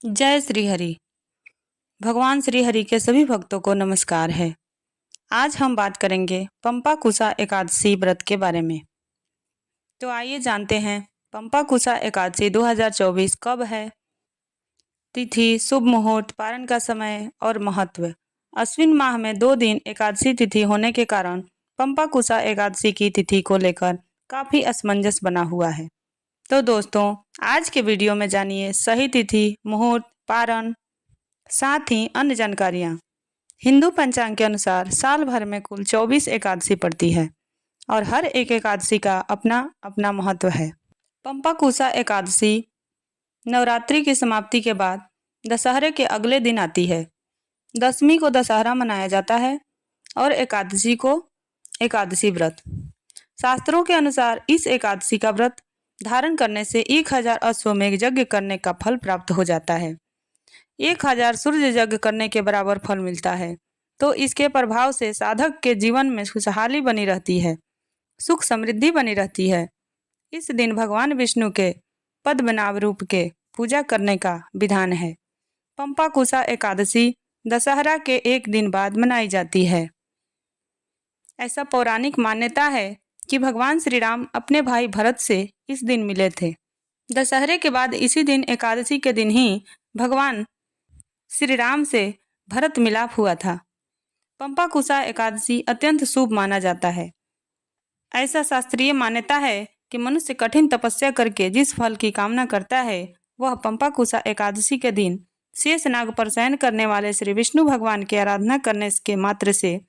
जय श्री हरि। भगवान श्री हरि के सभी भक्तों को नमस्कार है। आज हम बात करेंगे पंपा कुसा एकादशी व्रत के बारे में। तो आइए जानते हैं पंपा कुसा एकादशी 2024 कब है, तिथि, शुभ मुहूर्त, पारण का समय और महत्व। अश्विन माह में 2 दिन एकादशी तिथि होने के कारण पंपा कुसा एकादशी की तिथि को लेकर काफी असमंजस बना हुआ है। तो दोस्तों, आज के वीडियो में जानिए सही तिथि, मुहूर्त, पारण, साथ ही अन्य जानकारियाँ। हिंदू पंचांग के अनुसार साल भर में कुल 24 एकादशी पड़ती है और हर एक एकादशी का अपना अपना महत्व है। पंपा कुसा एकादशी नवरात्रि की समाप्ति के बाद दशहरे के अगले दिन आती है। दशमी को दशहरा मनाया जाता है और एकादशी को एकादशी व्रत। शास्त्रों के अनुसार इस एकादशी का व्रत धारण करने से 1000 अश्वमेध यज्ञ करने का फल प्राप्त हो जाता है। 1000 सूर्य यज्ञ करने के बराबर फल मिलता है। तो इसके प्रभाव से साधक के जीवन में खुशहाली बनी रहती है, सुख समृद्धि बनी रहती है। इस दिन भगवान विष्णु के पद्मनाभ रूप के पूजा करने का विधान है। पंपा कुसा एकादशी दशहरा के एक दिन बाद मनाई जाती है। ऐसा पौराणिक मान्यता है कि भगवान श्री राम अपने भाई भरत से इस दिन मिले थे। दशहरे के बाद इसी दिन एकादशी के दिन ही भगवान श्री राम से भरत मिलाप हुआ था। पंपा कुसा एकादशी अत्यंत शुभ माना जाता है। ऐसा शास्त्रीय मान्यता है कि मनुष्य कठिन तपस्या करके जिस फल की कामना करता है वह पंपा कुसा एकादशी के दिन शेष नाग पर शयन करने वाले श्री विष्णु भगवान की आराधना करने के मात्र से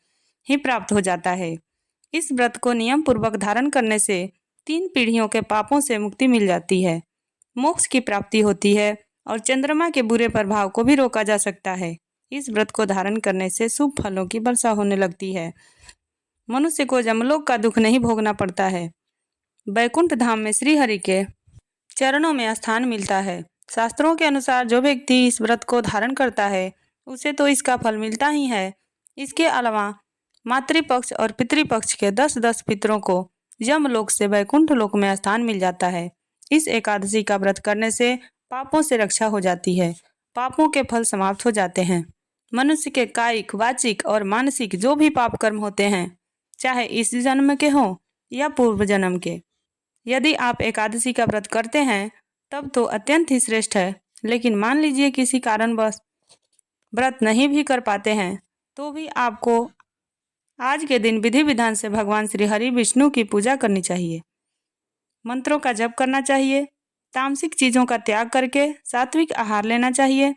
ही प्राप्त हो जाता है। इस व्रत को नियम पूर्वक धारण करने से 3 पीढ़ियों के पापों से मुक्ति मिल जाती है, मोक्ष की प्राप्ति होती है और चंद्रमा के बुरे प्रभाव को भी रोका जा सकता है। इस व्रत को धारण करने से शुभ फलों की वर्षा होने लगती है। मनुष्य को जमलोक का दुख नहीं भोगना पड़ता है। बैकुंठ धाम में श्री हरि के चरणों में स्थान मिलता है। शास्त्रों के अनुसार जो व्यक्ति इस व्रत को धारण करता है उसे तो इसका फल मिलता ही है। इसके अलावा मातृपक्ष और पितृपक्ष के 10-10 पितरों को यमलोक से बैकुंठ लोक में स्थान मिल जाता है। इस एकादशी का व्रत करने से पापों से रक्षा हो जाती है, पापों के फल समाप्त हो जाते हैं। मनुष्य के कायिक, वाचिक और मानसिक जो भी पाप कर्म होते हैं, चाहे इस जन्म के हों या पूर्व जन्म के, यदि आप एकादशी का व्रत करते हैं तब तो अत्यंत ही श्रेष्ठ है। लेकिन मान लीजिए किसी कारणवश व्रत नहीं भी कर पाते हैं तो भी आपको आज के दिन विधि विधान से भगवान श्री हरि विष्णु की पूजा करनी चाहिए, मंत्रों का जप करना चाहिए, तामसिक चीज़ों का त्याग करके सात्विक आहार लेना चाहिए।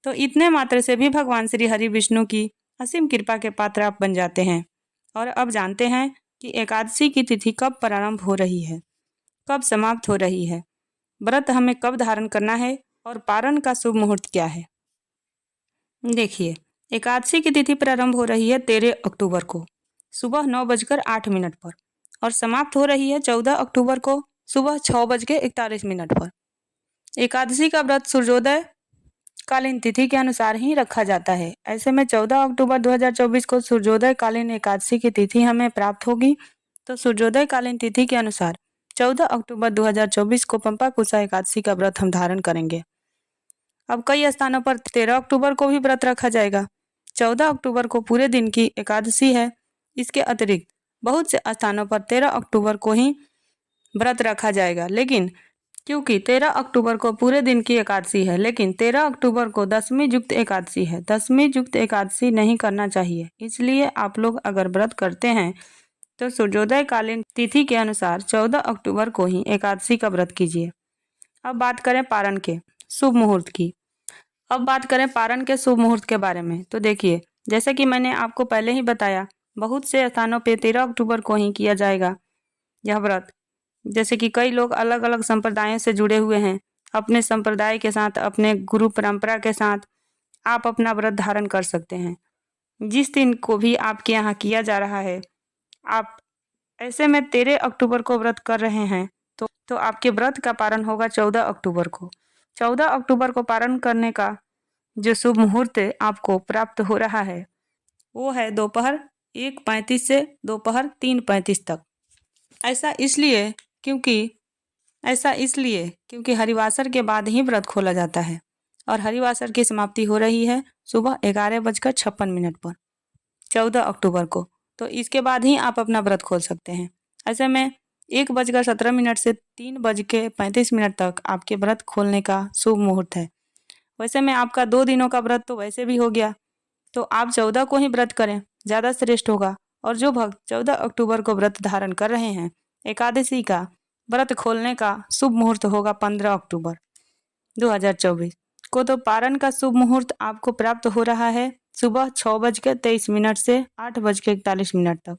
तो इतने मात्र से भी भगवान श्री हरि विष्णु की असीम कृपा के पात्र आप बन जाते हैं। और अब जानते हैं कि एकादशी की तिथि कब प्रारंभ हो रही है, कब समाप्त हो रही है, व्रत हमें कब धारण करना है और पारण का शुभ मुहूर्त क्या है। देखिए, एकादशी की तिथि प्रारंभ हो रही है 13 अक्टूबर को सुबह 9:08 पर और समाप्त हो रही है 14 अक्टूबर को सुबह 6:41 पर। एकादशी का व्रत सूर्योदय कालीन तिथि के अनुसार ही रखा जाता है। ऐसे में 14 अक्टूबर 2024 को सूर्योदय कालीन एकादशी की तिथि हमें प्राप्त होगी। तो सूर्योदय कालीन तिथि के अनुसार 14 अक्टूबर 2024 को पंपा कुसा एकादशी का व्रत हम धारण करेंगे। अब कई स्थानों पर 13 अक्टूबर को भी व्रत रखा जाएगा। 14 अक्टूबर को पूरे दिन की एकादशी है। इसके अतिरिक्त बहुत से स्थानों पर 13 अक्टूबर को ही व्रत रखा जाएगा। लेकिन क्योंकि 13 अक्टूबर को पूरे दिन की एकादशी है, लेकिन 13 अक्टूबर को दशमी युक्त एकादशी है। दशमी युक्त एकादशी नहीं करना चाहिए। इसलिए आप लोग अगर व्रत करते हैं तो सूर्योदय कालीन तिथि के अनुसार 14 अक्टूबर को ही एकादशी का व्रत कीजिए। अब बात करें पारण के शुभ मुहूर्त की। अब बात करें पारण के शुभ मुहूर्त के बारे में। तो देखिए, जैसे कि मैंने आपको पहले ही बताया, बहुत से स्थानों पे 13 अक्टूबर को ही किया जाएगा यह व्रत। जैसे कि कई लोग अलग अलग संप्रदायों से जुड़े हुए हैं। अपने संप्रदाय के साथ, अपने गुरु परंपरा के साथ आप अपना व्रत धारण कर सकते हैं। जिस दिन को भी आपके यहाँ किया जा रहा है, आप ऐसे में 13 अक्टूबर को व्रत कर रहे हैं तो आपके व्रत का पारण होगा 14 अक्टूबर को। 14 अक्टूबर को पारण करने का जो शुभ मुहूर्त आपको प्राप्त हो रहा है वो है दोपहर 1:35 से दोपहर 3:35 तक। ऐसा इसलिए क्योंकि हरिवासर के बाद ही व्रत खोला जाता है और हरिवासर की समाप्ति हो रही है सुबह 11:56 पर 14 अक्टूबर को। तो इसके बाद ही आप अपना व्रत खोल सकते हैं। ऐसे में 1:17 से 3:35 तक आपके व्रत खोलने का शुभ मुहूर्त है। वैसे में आपका 2 दिनों का व्रत तो वैसे भी हो गया, तो आप 14 को ही व्रत करें, ज़्यादा श्रेष्ठ होगा। और जो भक्त 14 अक्टूबर को व्रत धारण कर रहे हैं, एकादशी का व्रत खोलने का शुभ मुहूर्त होगा 15 अक्टूबर 2024 को। तो पारण का शुभ मुहूर्त आपको प्राप्त हो रहा है सुबह 6:23 से 8:41 तक।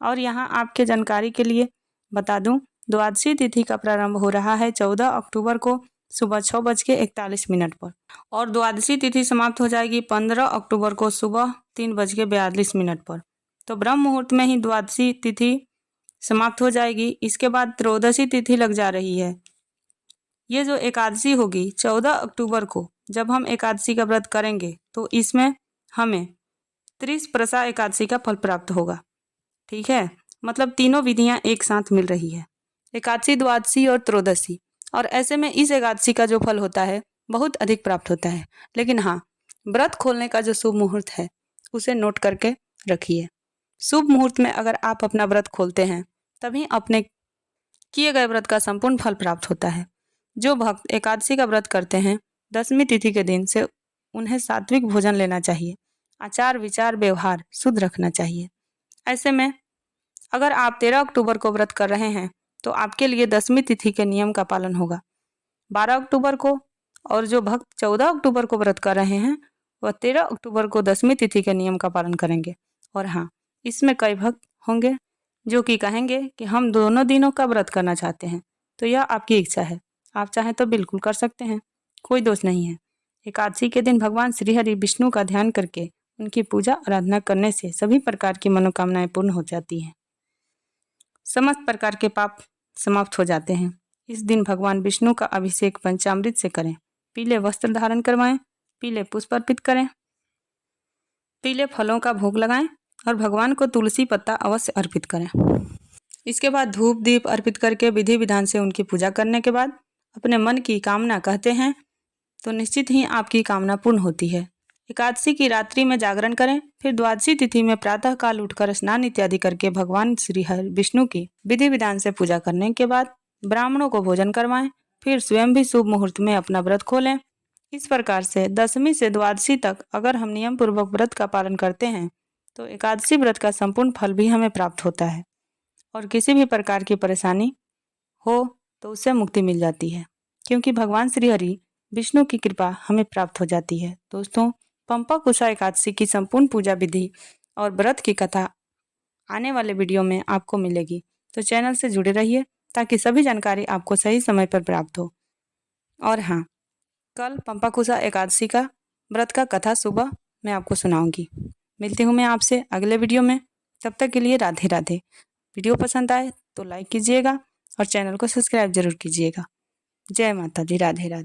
और यहाँ आपके जानकारी के लिए बता दूं, द्वादशी तिथि का प्रारंभ हो रहा है 14 अक्टूबर को सुबह 6:41 पर और द्वादशी तिथि समाप्त हो जाएगी 15 अक्टूबर को सुबह 3:42 पर। तो ब्रह्म मुहूर्त में ही द्वादशी तिथि समाप्त हो जाएगी। इसके बाद त्रयोदशी तिथि लग जा रही है। ये जो एकादशी होगी 14 अक्टूबर को, जब हम एकादशी का व्रत करेंगे तो इसमें हमें त्रिस्पर्शा एकादशी का फल प्राप्त होगा। ठीक है, मतलब तीनों विधियां एक साथ मिल रही है, एकादशी, द्वादशी और त्रयोदशी। और ऐसे में इस एकादशी का जो फल होता है बहुत अधिक प्राप्त होता है। लेकिन हाँ, व्रत खोलने का जो शुभ मुहूर्त है उसे नोट करके रखिए। शुभ मुहूर्त में अगर आप अपना व्रत खोलते हैं तभी अपने किए गए व्रत का संपूर्ण फल प्राप्त होता है। जो भक्त एकादशी का व्रत करते हैं, 10वीं तिथि के दिन से उन्हें सात्विक भोजन लेना चाहिए, आचार विचार व्यवहार शुद्ध रखना चाहिए। ऐसे में अगर आप 13 अक्टूबर को व्रत कर रहे हैं तो आपके लिए 10वीं तिथि के नियम का पालन होगा 12 अक्टूबर को। और जो भक्त 14 अक्टूबर को व्रत कर रहे हैं वह 13 अक्टूबर को 10वीं तिथि के नियम का पालन करेंगे। और हाँ, इसमें कई भक्त होंगे जो कि कहेंगे कि हम दोनों दिनों का व्रत करना चाहते हैं। तो यह आपकी इच्छा है, आप चाहें तो बिल्कुल कर सकते हैं, कोई दोष नहीं है। एकादशी के दिन भगवान श्री हरि विष्णु का ध्यान करके उनकी पूजा आराधना करने से सभी प्रकार की मनोकामनाएं पूर्ण हो जाती हैं, समस्त प्रकार के पाप समाप्त हो जाते हैं। इस दिन भगवान विष्णु का अभिषेक पंचामृत से करें, पीले वस्त्र धारण करवाएं, पीले पुष्प अर्पित करें, पीले फलों का भोग लगाएं और भगवान को तुलसी पत्ता अवश्य अर्पित करें। इसके बाद धूप दीप अर्पित करके विधि विधान से उनकी पूजा करने के बाद अपने मन की कामना कहते हैं तो निश्चित ही आपकी कामना पूर्ण होती है। एकादशी की रात्रि में जागरण करें, फिर द्वादशी तिथि में प्रातः काल उठकर स्नान इत्यादि करके भगवान श्री हरि विष्णु की विधि विधान से पूजा करने के बाद ब्राह्मणों को भोजन करवाएं, फिर स्वयं भी शुभ मुहूर्त में अपना व्रत खोलें। इस प्रकार से 10वीं से द्वादशी तक अगर हम नियम पूर्वक व्रत का पालन करते हैं तो एकादशी व्रत का संपूर्ण फल भी हमें प्राप्त होता है और किसी भी प्रकार की परेशानी हो तो उससे मुक्ति मिल जाती है, क्योंकि भगवान श्री हरि विष्णु की कृपा हमें प्राप्त हो जाती है। दोस्तों, पंपा कुशा एकादशी की संपूर्ण पूजा विधि और व्रत की कथा आने वाले वीडियो में आपको मिलेगी, तो चैनल से जुड़े रहिए ताकि सभी जानकारी आपको सही समय पर प्राप्त हो। और हाँ, कल पंपा कुशा एकादशी का व्रत का कथा सुबह मैं आपको सुनाऊंगी। मिलती हूँ मैं आपसे अगले वीडियो में, तब तक के लिए राधे राधे। वीडियो पसंद आए तो लाइक कीजिएगा और चैनल को सब्सक्राइब जरूर कीजिएगा। जय माता दी, राधे राधे।